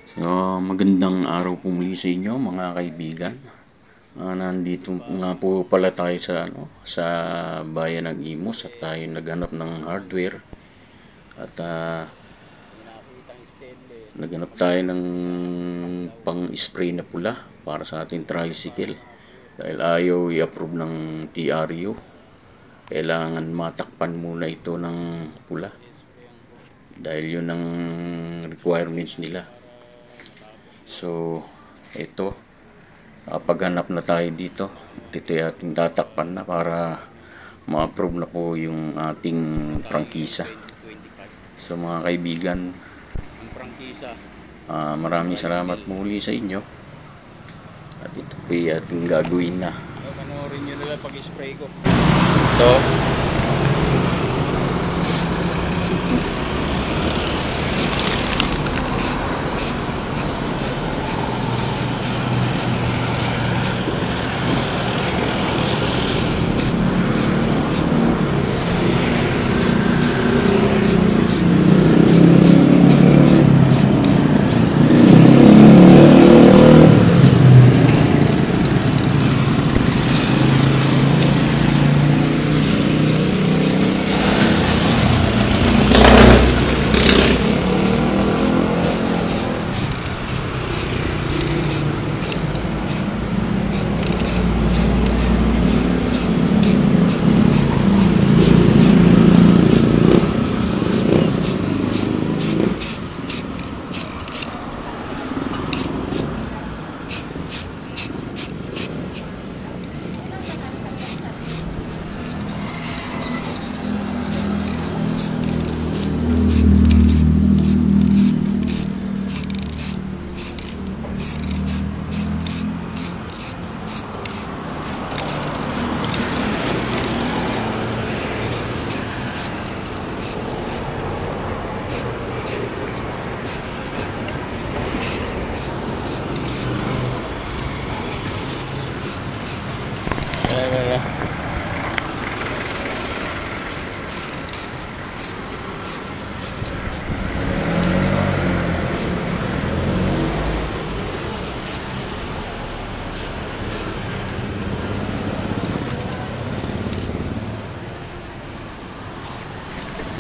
So, magandang araw po muli sa inyo mga kaibigan. Nandito nga po pala tayo sa bayan ng Imus at tayo naghanap ng hardware at naghanap tayo ng pang-spray na pula para sa ating tricycle dahil ayaw i-approve ng TRU. Kailangan matakpan muna ito ng pula dahil yun ang requirements nila. So, ito, paghanap na tayo dito. Ito yung ating tatakpan na para ma-approve na po yung ating prangkisa. So mga kaibigan, maraming salamat muli sa inyo. At ito po yung ating gagawin na. Panoorin nyo nila pag-spray ko. Ito.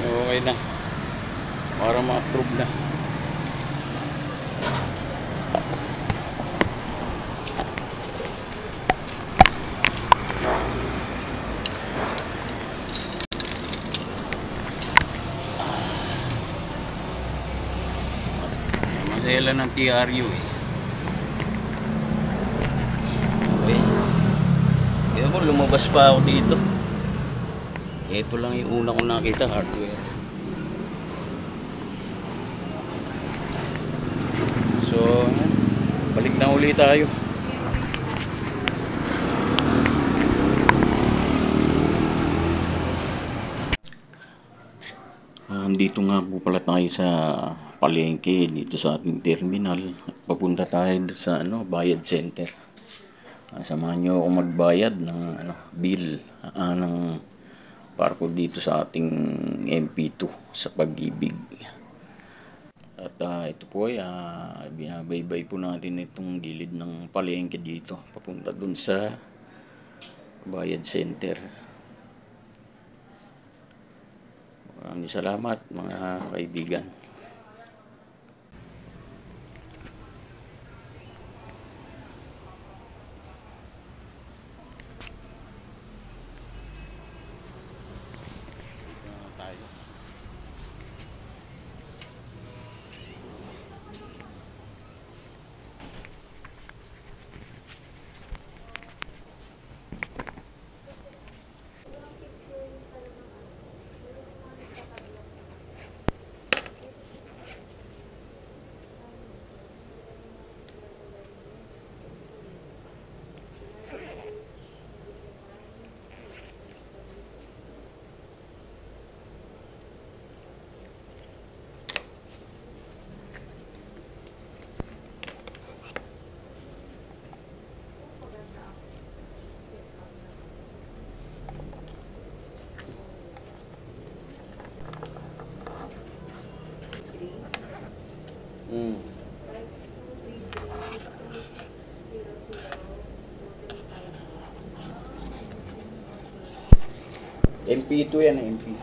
Okay na. Para ma-approve na. Masela ng TRU eh. Okay. Kaya mo lumabas pa ako dito. Ito lang yung una ko nakita, hardware. So, balik na ulit tayo. Dito nga po pala tayo sa palengke dito sa ating terminal. Papunta tayo sa bayad center. Samahan nyo ako magbayad ng bill ng para po dito sa ating MP2 sa Pag-ibig. At ito po ay binabaybay po natin itong gilid ng palengke dito papunta dun sa bayad center. Maraming salamat mga kaibigan. MP2 yan, MP2.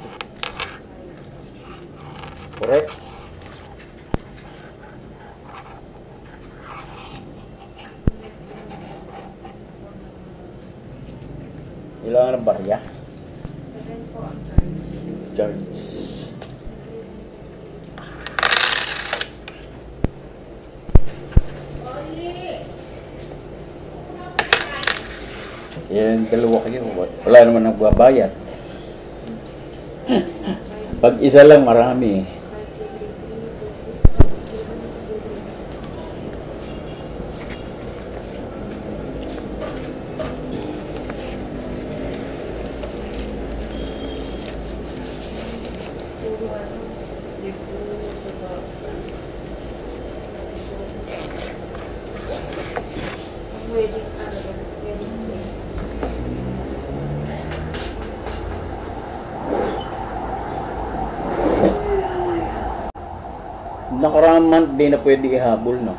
Correct? Kailangan ng barya? Charge. Yan, dalawa kayo. Wala naman nagbabayad. Pag isa lang, marami. Nakaraang month di na pwede ihabol, no?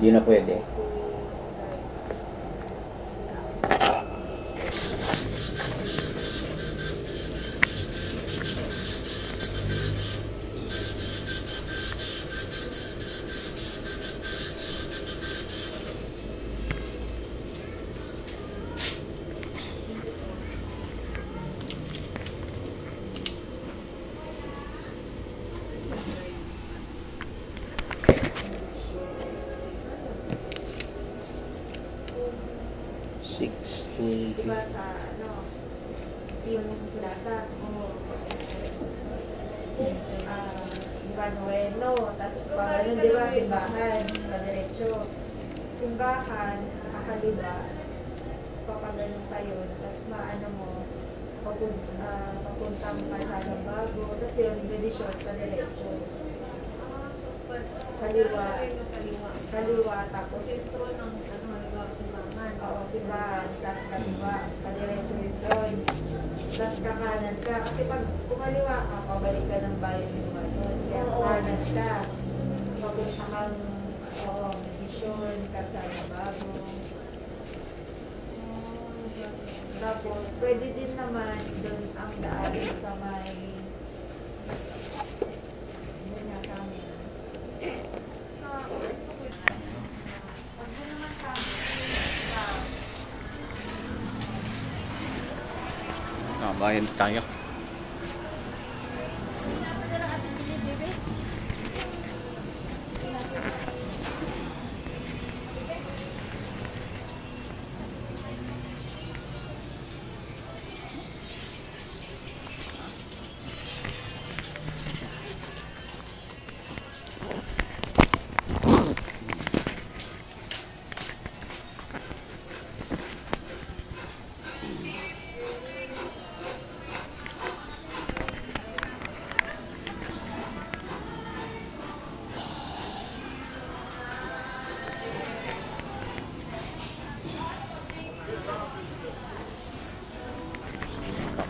Di na pwede. Diba sa ano, Pimus Plaza, diba Noeno, tapos pag ano, diba simbahan, padiretso. Simbahan, kakaliwa, papagaling pa yun, tapos maano mo, papuntang Kalsadang Bago, tapos yun, Bedisyon, padiretso. Kaliwa, tapos simbahan, tapos kaliwa, padiretso yun doon. Tapos kakanan ka, kasi pag kumaliwa ka, pabalik ka ng bayan yung doon. Kaya kanan ka, papunta kang Bedisyon, Kalsadang Bago. Tapos, pwede din naman doon ang daan sa may Bayan tayo.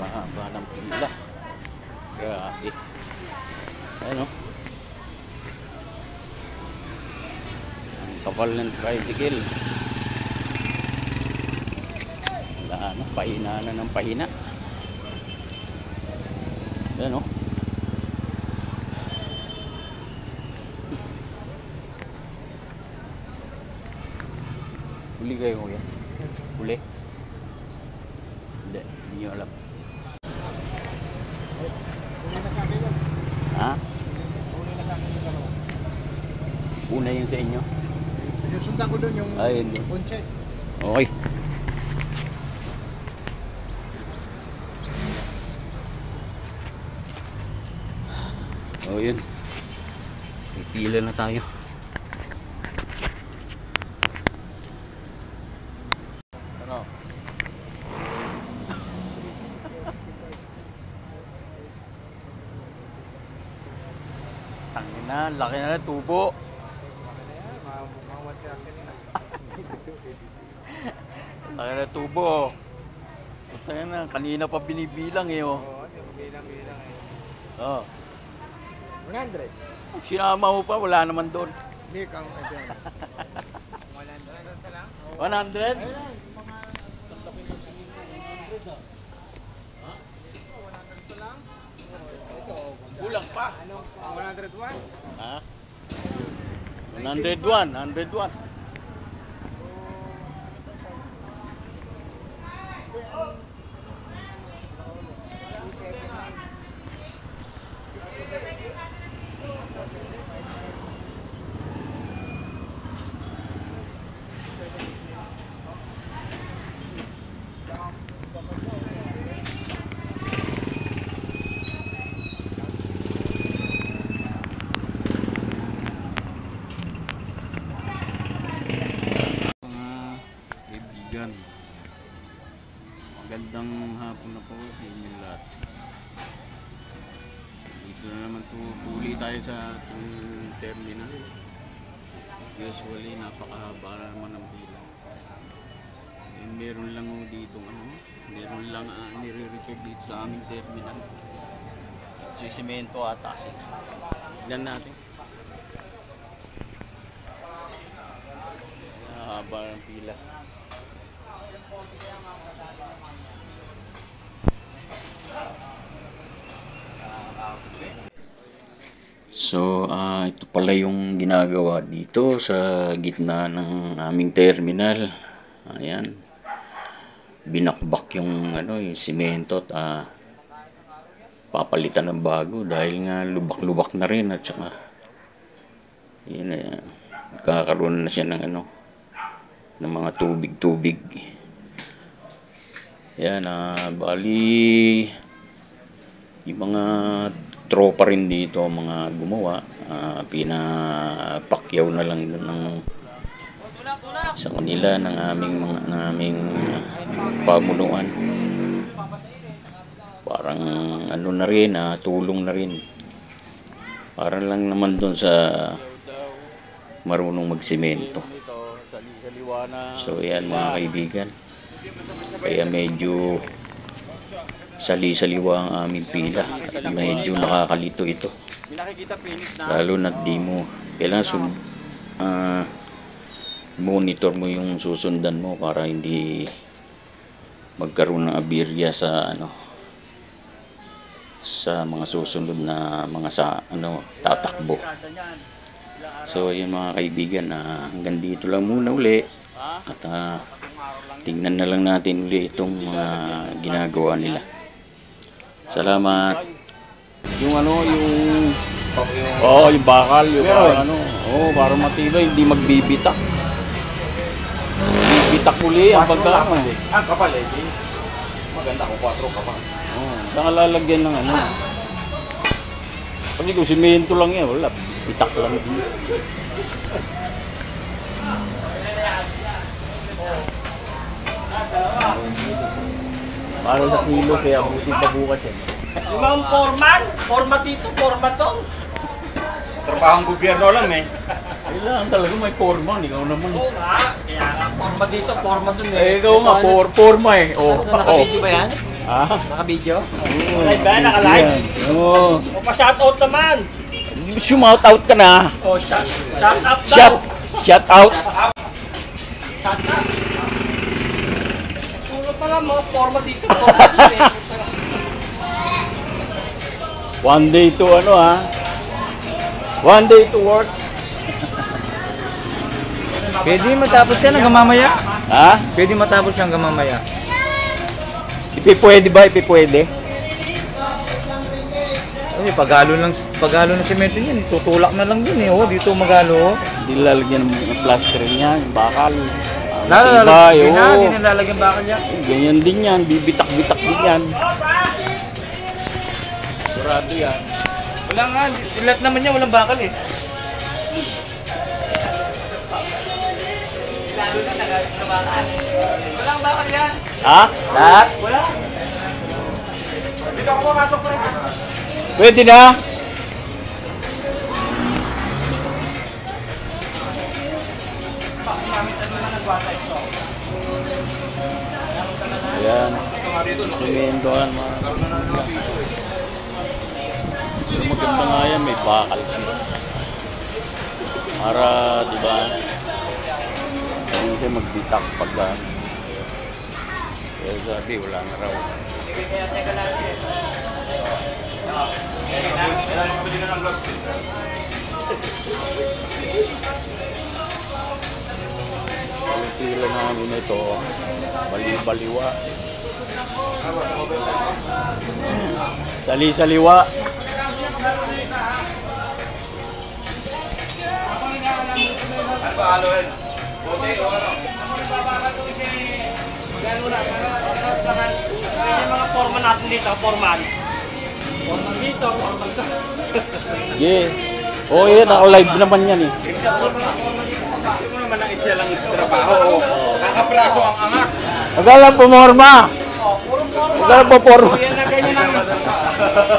Mahaba ng pila. Grabe. Ano? Ang kapal ng tricycle. Wala na. Pahina na ng pahina. Ano? Huli kayo kuya? Huli? Hindi. Hindi nyo alam. Ha? Una yung sa inyo? Yung sundan ko doon yung ponche. Okay. O yun. Pipila na tayo. Ano? Tangin na, laki na ng tubo. Laki na tubo. Tangin na, kanina pa binibilang eh oh. Oo, bilang-bilang eh. Oh. 100. Sinama mo pa, wala naman doon. Nick, ang ito yan. 100 lang? 100? Ayun, mga Kulang pa. Ano? 101? Ha? 101, 101. Kaibigan, magandang hapon na po sa inyo lahat. Dito na naman tuli tayo sa ating terminal. Usually napakahaba na naman ang pila. Meron lang dito meron lang nire-repair dito sa aming terminal. Sisemento ata sila. Tignan natin. Haba ng pila. So, ito pala yung ginagawa dito sa gitna ng aming terminal. Ayan. Binakbak yung yung simento at papalitan ng bago dahil nga lubak-lubak na rin at saka yun, kakaroon na siya ng ng mga tubig-tubig. Ayan, bali yung mga tropa rin dito, mga gumawa, pinapakyaw na lang ng sa kanila ng aming pamunuan. Parang na rin, tulong na rin. Para lang naman doon sa marunong magsimento. So yan mga kaibigan. Kaya medyo sali-saliwa ang aming pila. Medyo nakakalito ito. Lalo na di mo kailangan monitor mo yung susundan mo para hindi magkaroon ng aberya sa sa mga susunod na mga tatakbo. So yun mga kaibigan, hanggang dito lang muna uli at tingnan na lang natin uli itong mga ginagawa nila. Salamat. Yung yung bakal, yung para matibay, hindi magbibitak. Bibitak uli ang pagka. Ang kapal maganda kung 4 kapal. Saan lalagyan ng Kasi kung simento lang yan, wala. Bitak lang din. Para sa kilo, kaya buti pa bukas yan. Limang foreman? Forma dito, forma to. Trabahong gobyerno lang Kailangan talaga may forma, ikaw naman. Oo nga, kaya nga forma dito, forma dun Ikaw nga, forma Nakabidyo ba yan? Ha? Nakabidyo? Live ba? Naka-live? Oo. O pa-shoutout naman! Shout out ka na. O, shout out daw! Shout out. Tulog pa lang mga forma dito, forma dun One day to One day to work. Pwede matapos yan hanggang mamaya. Ha? Pwede matapos yan hanggang mamaya. Ipipwede ba? Ipipwede? Kasi paghalo ng semento niyan, tutulak na lang din dito magalo. Hindi lalagyan ng plaster niya, yung bakal. Lalagyan na, hindi nilalagyan bakal yan. Ganyan din yan, bibitak-bitak din yan. Surado yan. Wala nga, lahat naman yan, walang bakal Walang bakal yan. Ha? Lahat? Wala. Dito ako pumasok pa rin. Pwede na? Ayan. Simentohan mga. Pero maganda nga yan, may bakal siya. Para, di ba? Hindi siya magbitak pagka. Kaya sabi, wala na raw. Sila namin ito, bali-baliwa. Sali-saliwa. Ano ba haluin? Bote o ano? Yung mga forma natin dito, formal. Formal dito, formal dito. Yeah. Oh, yan. Naka-live naman yan eh. Hindi mo naman ang isa lang trabaho. Nakapraso ang angas. Magala pumorma. Magala pumorma. Yan na ganyan ang...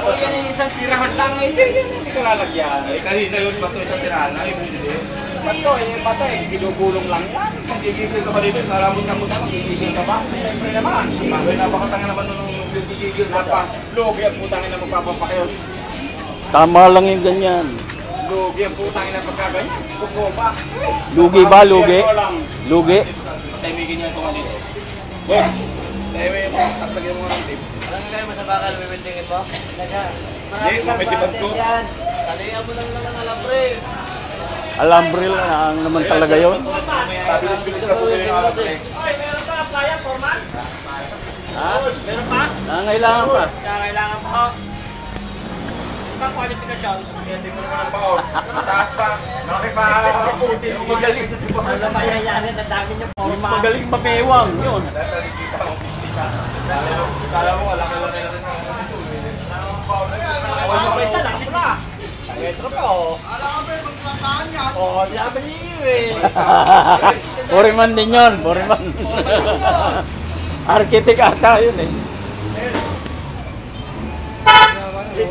O yan yung isang tirahan lang. Hindi ko lalagyan. Kanina yun ba ito isang tirahan lang? Hindi. Bato eh. Ginugulong lang yan. Gigigil ka ba dito? Karamot na muna. Gigigil ka ba? Siyempre naman. Napakatanga naman nung gigigil ka pa. Logi ang putangin na magpapapakyo. Tama lang yung ganyan. Lugi ang putangin na pagkaganyan. Skupo ba? Lugi ba? Lugi? Lugi? Tahimigin niya ito nga dito. Boss! Tahimigin mo. Taklagyan mo ng tip. Alam kayo mo sa bakal, bibildingin mo? Hindi, mamitiban ko. Talihan mo lang ng alambre. Alambre lang naman talaga yun. Bilis-bilis ka po yung alambre. Oy, meron pa kaya, formal? Ha? Meron pa? Nangailangan pa. Kailangan pa. Ibang qualification. Hindi mo naman ang baon. Taas pa. Malaki pa ang puti. Magaling sa sipa. Wala mayayanin, ang dami niya forma. Magaling mabewang yun. Nakikita ko, pisita. Kala mo, laki-laki na rin ang ito. Wala pa isa, laki na. Metro pa, oh. Alam ko ba, magtrabahan niya. Oh, sabi niyo eh. Puriman din yun. Puriman. Arkitek ata yun eh. Hindi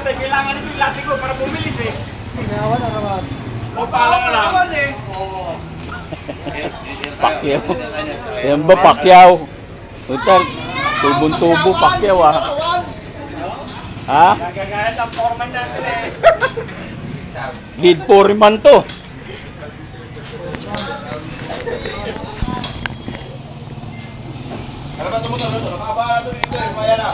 kailangan nito yung latte ko para bumilis eh. Ginawa na naman. O pala ka lang. Pakyaw. Yan ba Pakyaw? Total, tubong-tubo Pakyaw ah. Ha? Gagagayat ang forma natin eh. Lead Puriman to. Ano ba tumutok? Nakabahala ito dito eh. Maya na.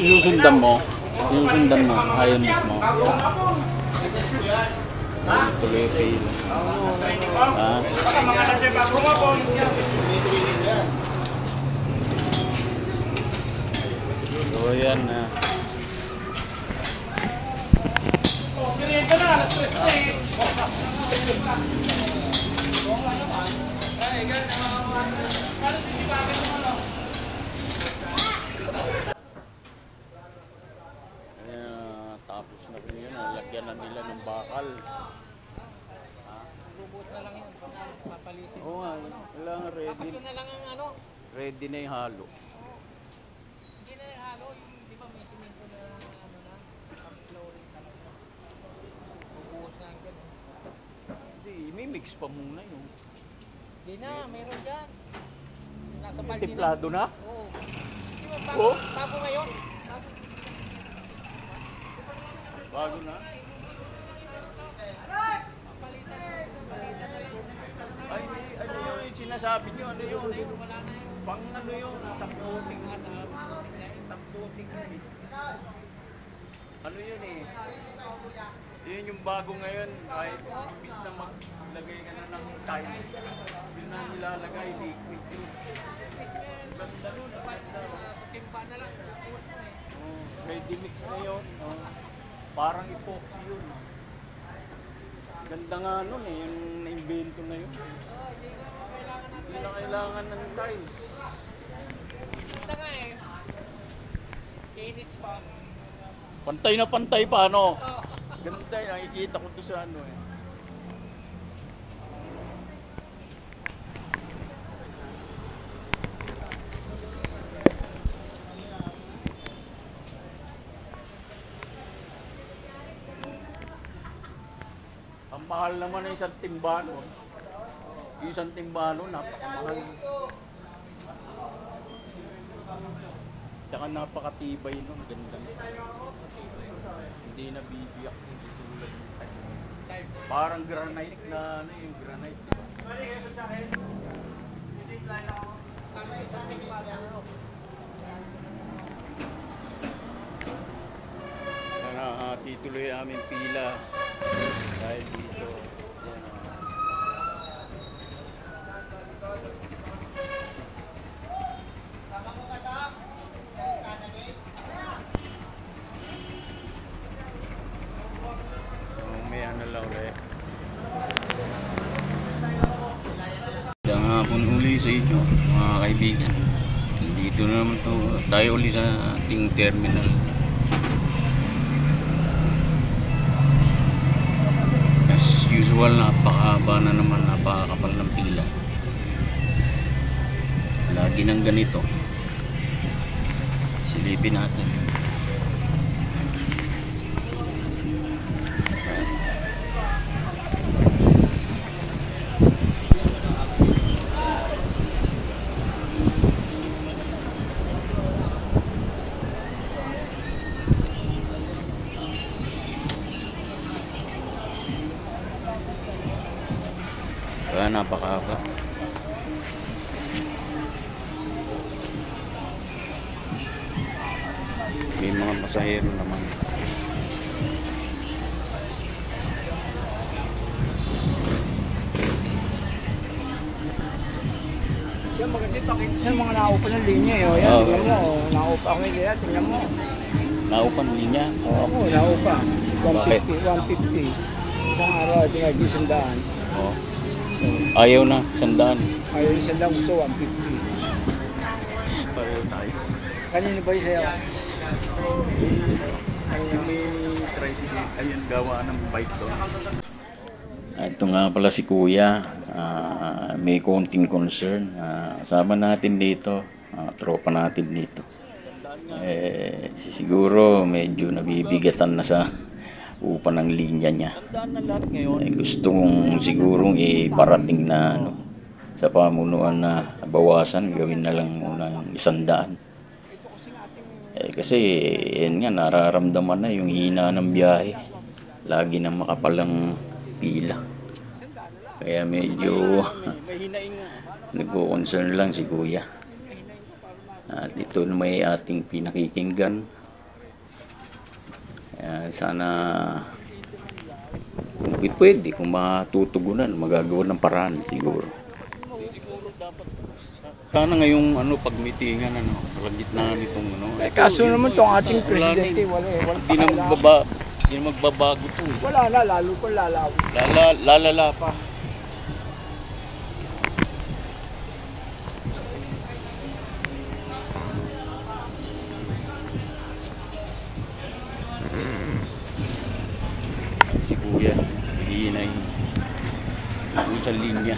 Susundan mo. Susundan mo. Ayaw mismo. Tuloy yung kayo. Ha? Baka mga nasa bago mo po. So yan na. Ganyan ka na, alas 3 na eh. Tapos na rin yun. Lagyan na nila ng bakal. Lubot na lang yun. Papalitin. Oo nga. Kailangan ready. Yun na lang ang ano. Ready na yung halo. Hindi na yung halo. Yung, di ba may simento na ano na. Flooring talaga. Bubuhos na lang dyan. Hindi, may mix pa muna yun. Hindi na, meron dyan. Nasa balde na. Tiplado na? Oo. Di ba Oo. bago ngayon? Bago na? Ay, ano yun? Yung sinasabi nyo, ano yun? Pang ano yun? Takbuting na. Takbuting na. Ano yun eh? Yun yung bago ngayon. Kahit imbis na maglagay ka na ng tile. Yun na nilalagay, liquid yun. Ganda nun. Timpa na lang. Ready mix na yun. Parang epoxy yun. Ganda nga nun eh, yung na-invento na yun. Hindi na kailangan ng tiles. Ganda nga eh. Kinis pa. Pantay na pantay pa, ano? Ganda yun, nakikita ko to sa ano eh. Ang mahal naman ng isang timba, no? Isang timbalo, napakamahal. Tsaka napakatibay nun, ganda. Hindi na bibiyak yung tulad ng type. Parang granite na ano yung granite, di ba? Tituloy aming pila dahil dito. Yan, may ano lang ulit. Magandang hapon uli sa inyo mga kaibigan. Dito na naman tayo uli sa ating terminal. As usual, napakahaba na naman, napakakapal ng pila. Lagi ng ganito. Silipin natin. Kaya napakahaba. May mga pasahero naman. Yan, maganda pakita sa mga naupa ng linya. Yan, Oo. tingnan mo. Naupa ako kaya, tingnan mo. Naupan linya. Oo, ako, naupa. Bakit? 150. Isang araw, tingnan, isandaan. Oh. Ayaw na, sandaan. Ayaw isandaan gusto, 150. Pareho tayo. Kanino ba yung sayo? Yung may tricycle, ayun, gawa ng bike doon. Ito nga pala si Kuya. May konting concern. Kasama natin dito. Tropa natin dito. Siguro medyo nabibigatan na sa upa ng linya niya. Tandaan na lahat ngayon. Gusto kong sigurong iparating na sa pamunuan na bawasan, gawin na lang muna yung 100. Kasi yan nga, nararamdaman na yung hina ng biyahe. Lagi na makapalang pila. Kaya medyo nagko-concern lang si Kuya. At ito na may ating pinakikinggan. Sana kung pwede, kung matutugunan, magagawa ng paraan siguro. Sana ngayong pag meetingan, kalagitnaan itong Kaso naman itong ating presidente, wala Hindi na magbabago to. Wala na, lalo pa lalaw. Lalala pa. Si Kuya, hihinay sa linya.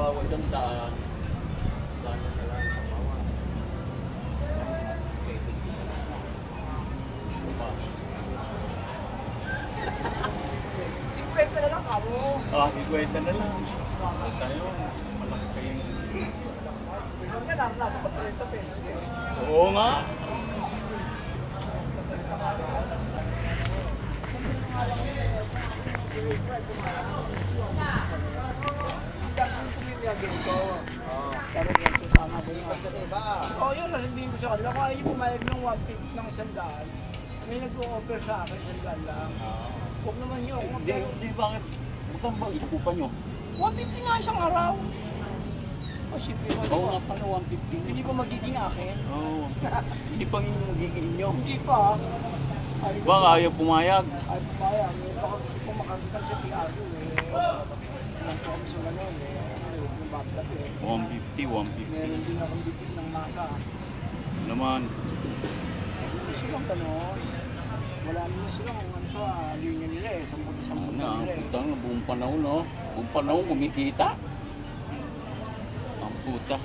Bawal ng daan. Daan na lang sa bawal. Sikwenta na lang kamo. 50 na lang. Tayo, malaki kayong... Ang ganda, nasa 30 pesos. Oo nga. Oh, yun lang sabihin ko sa kanila. Kung ayaw pumayag ng 150 ng 100, May nag-o-offer sa akin, sandaan lang. Huwag naman yun. Hindi, bakit? Magkano ba ikukupan nyo? 150 nga isang araw. O, siyempre mo, Oo nga pala, 150. hindi pa magiging akin. Oo. Hindi pa yung magiging inyo. Hindi pa. Ay, Baka ayaw pumayag. ay, pumaya. Baka gusto ko makakita sa PRO Nang po ako sa gano'n yung baklat 150. Meron din akong dikit ng nasa. Naman. Hindi silang gano'n. Wala naman silang ano sa linya nila eh. Samputi-samputi Ano, nila eh. putang buong panahon, no? Buong panahon kumikita. Ang puta.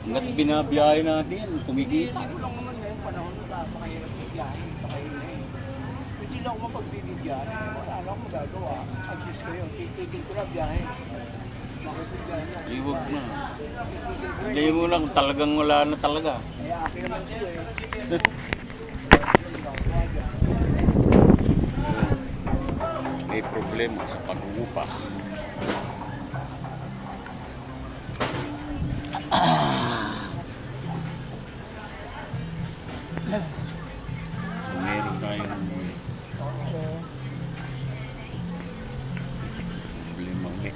Hanggat binabiyahe natin, kumikita. Hindi ko lang naman ngayon panahon na napakahirap bigyan. Hindi lang ako mapagbibigyan. Wala na akong magagawa. Adjust kayo. Titigil ko na biyahe. Makipagbiyahe na. Iwag na. Hindi mo na kung talagang wala na talaga. Kaya akin naman siya eh. May problema sa pag-uupa. So, meron tayong problema ulit.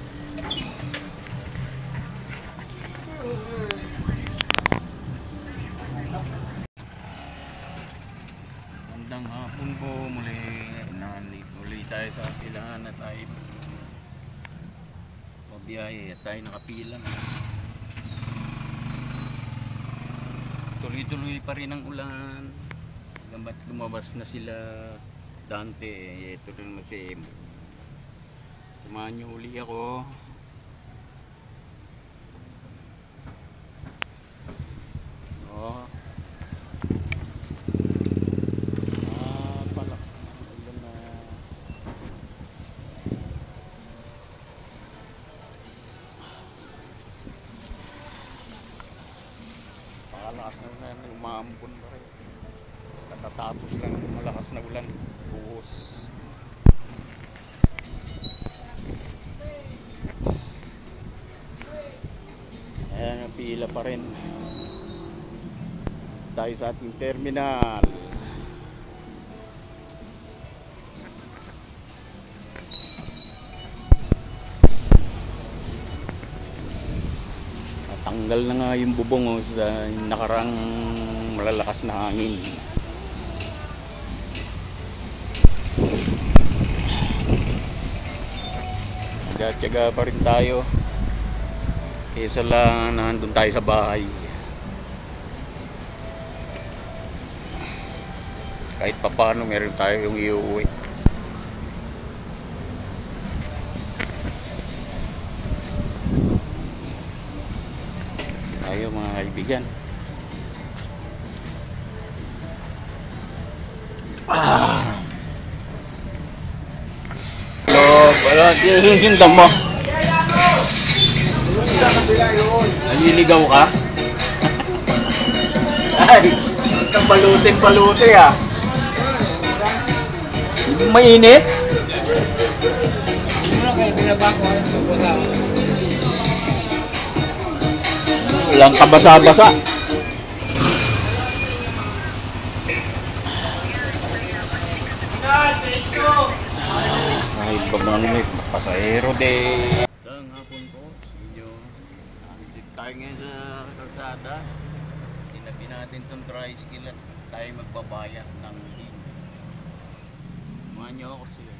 Magandang hapon po muli. Muli tayo sa pilahan at tayo mabiyahe at tayo nakapila na. Tuloy-tuloy pa rin ang ulan. Hanggang ba't lumabas na sila Dante. Ito rin naman si Emo. Samahan niyo uli ako. Oh. Pala. Ulan na. Pakalakas na ulan. Umaambon pa rin. Katatapos lang ng malakas na ulan. Buhos. Ayan, napila pa rin. Tayo sa ating terminal. Tanggal na nga yung bubong sa nakarang malalakas na hangin. Tiyaga pa rin tayo kaysa lang nandun tayo sa bahay. Kahit papano meron tayo yung iuwi. Tayo mga kaibigan. Hello, susundan mo. Naliligaw ka? Ay, kabalutin-balute ah. Mainit? Walang kabasa-basa. Ay, babangit. Pasahero din. Ang hapon po sa inyo. Nandito tayo ngayon sa kalsada. Tinabi natin itong tricycle at tayo magbabayad ng link. Samahan niyo ako sila.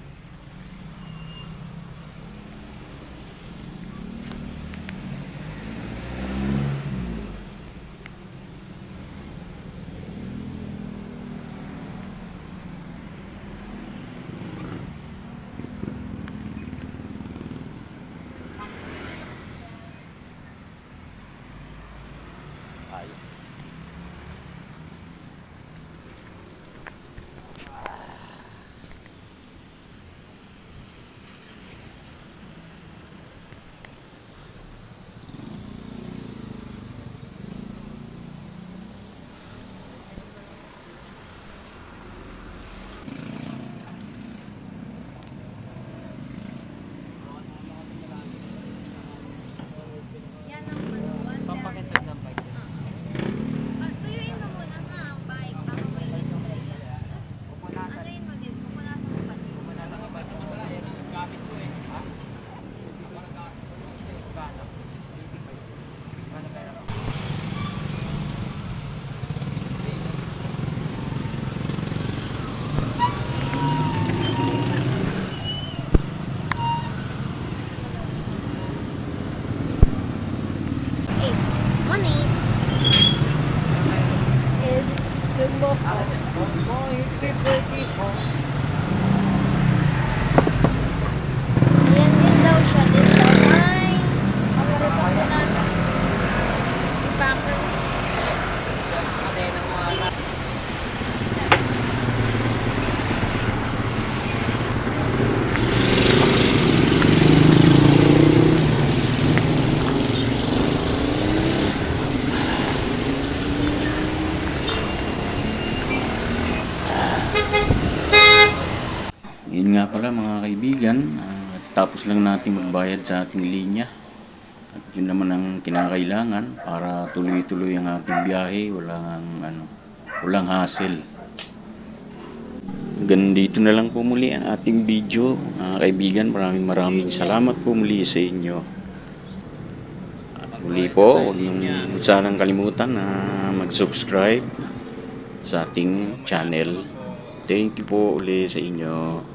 Tayo. Yan ang manuwan. Papakita ng bike. Ayan din daw siya. Din daw ay paborito ko na. Packers. Yun nga pala mga kaibigan, tapos lang natin magbayad sa ating linya. At yun naman ang kinakailangan para tuloy-tuloy ang ating biyahe, walang hassle. Hanggang dito na lang po muli ang ating video. Mga kaibigan, maraming salamat po muli sa inyo. At muli po, huwag niyong sanang kalimutan na mag-subscribe sa ating channel. Thank you po ulit sa inyo.